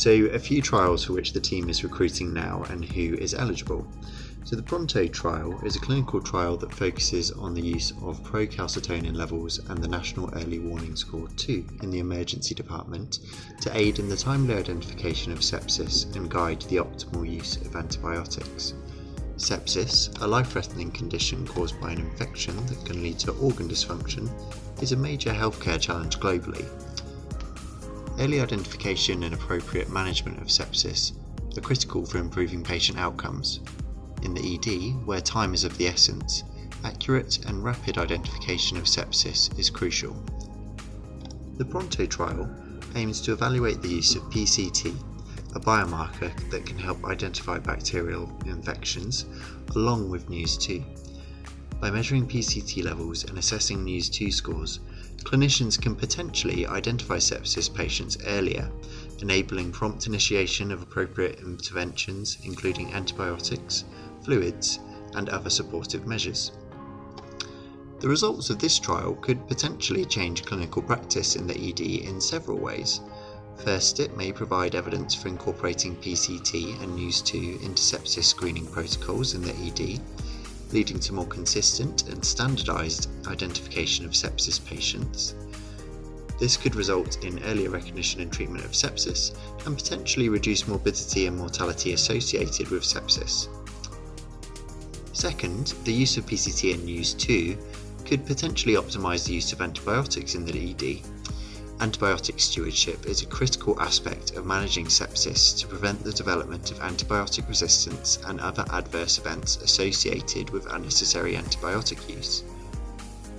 So a few trials for which the team is recruiting now and who is eligible. So the PRONTO trial is a clinical trial that focuses on the use of procalcitonin levels and the National Early Warning Score 2 in the emergency department to aid in the timely identification of sepsis and guide the optimal use of antibiotics. Sepsis, a life-threatening condition caused by an infection that can lead to organ dysfunction, is a major healthcare challenge globally. Early identification and appropriate management of sepsis are critical for improving patient outcomes. In the ED, where time is of the essence, accurate and rapid identification of sepsis is crucial. The PRONTO trial aims to evaluate the use of PCT, a biomarker that can help identify bacterial infections, along with NEWS2. By measuring PCT levels and assessing NEWS2 scores, clinicians can potentially identify sepsis patients earlier, enabling prompt initiation of appropriate interventions including antibiotics, fluids, and other supportive measures. The results of this trial could potentially change clinical practice in the ED in several ways. First, it may provide evidence for incorporating PCT and NEWS2 into sepsis screening protocols in the ED, leading to more consistent and standardised identification of sepsis patients. This could result in earlier recognition and treatment of sepsis and potentially reduce morbidity and mortality associated with sepsis. Second, the use of PCT and NEWS2 could potentially optimise the use of antibiotics in the ED. Antibiotic stewardship is a critical aspect of managing sepsis to prevent the development of antibiotic resistance and other adverse events associated with unnecessary antibiotic use.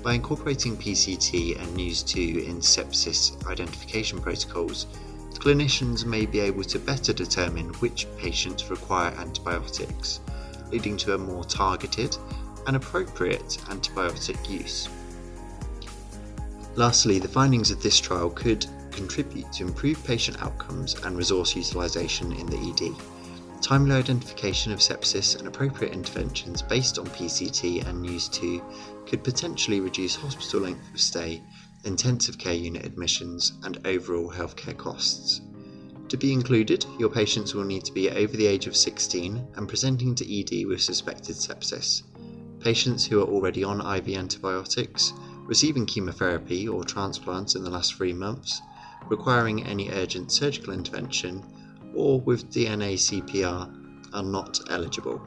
By incorporating PCT and NEWS2 in sepsis identification protocols, clinicians may be able to better determine which patients require antibiotics, leading to a more targeted and appropriate antibiotic use. Lastly, the findings of this trial could contribute to improved patient outcomes and resource utilisation in the ED. Timely identification of sepsis and appropriate interventions based on PCT and NEWS2 could potentially reduce hospital length of stay, intensive care unit admissions, and overall healthcare costs. To be included, your patients will need to be over the age of 16 and presenting to ED with suspected sepsis. Patients who are already on IV antibiotics, receiving chemotherapy or transplants in the last 3 months, requiring any urgent surgical intervention, or with DNA CPR are not eligible.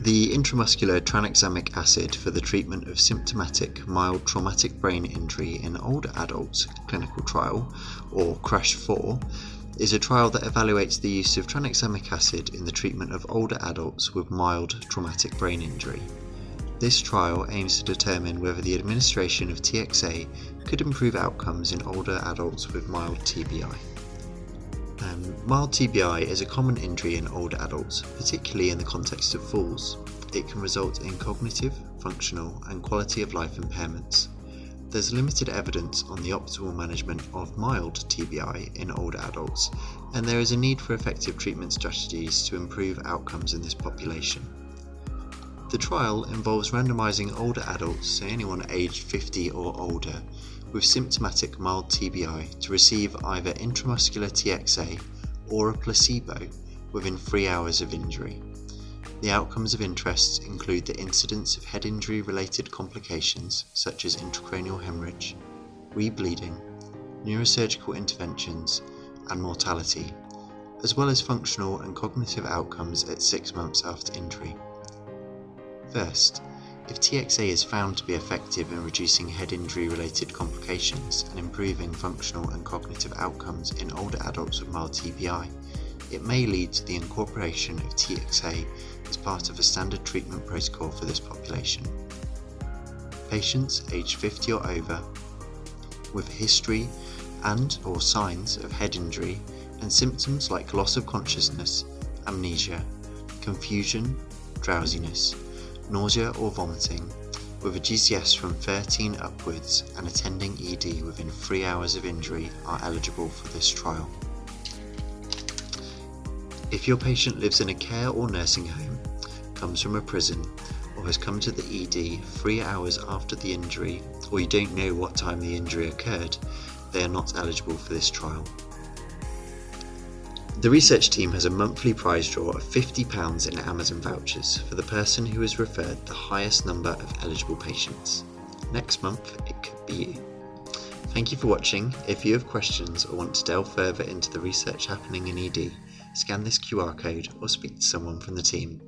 The intramuscular tranexamic acid for the treatment of symptomatic mild traumatic brain injury in older adults clinical trial, or CRASH4, is a trial that evaluates the use of tranexamic acid in the treatment of older adults with mild traumatic brain injury. This trial aims to determine whether the administration of TXA could improve outcomes in older adults with mild TBI. Mild TBI is a common injury in older adults, particularly in the context of falls. It can result in cognitive, functional, and quality of life impairments. There's limited evidence on the optimal management of mild TBI in older adults, and there is a need for effective treatment strategies to improve outcomes in this population. The trial involves randomising older adults, so anyone aged 50 or older, with symptomatic mild TBI to receive either intramuscular TXA or a placebo within 3 hours of injury. The outcomes of interest include the incidence of head injury related complications such as intracranial hemorrhage, rebleeding, neurosurgical interventions, and mortality, as well as functional and cognitive outcomes at 6 months after injury. First, if TXA is found to be effective in reducing head injury related complications and improving functional and cognitive outcomes in older adults with mild TBI, it may lead to the incorporation of TXA as part of a standard treatment protocol for this population. Patients aged 50 or over with history and/or signs of head injury and symptoms like loss of consciousness, amnesia, confusion, drowsiness, nausea or vomiting, with a GCS from 13 upwards and attending ED within 3 hours of injury are eligible for this trial. If your patient lives in a care or nursing home, comes from a prison, or has come to the ED 3 hours after the injury, or you don't know what time the injury occurred, they are not eligible for this trial. The research team has a monthly prize draw of £50 in Amazon vouchers for the person who has referred the highest number of eligible patients. Next month, it could be you. Thank you for watching. If you have questions or want to delve further into the research happening in ED, scan this QR code or speak to someone from the team.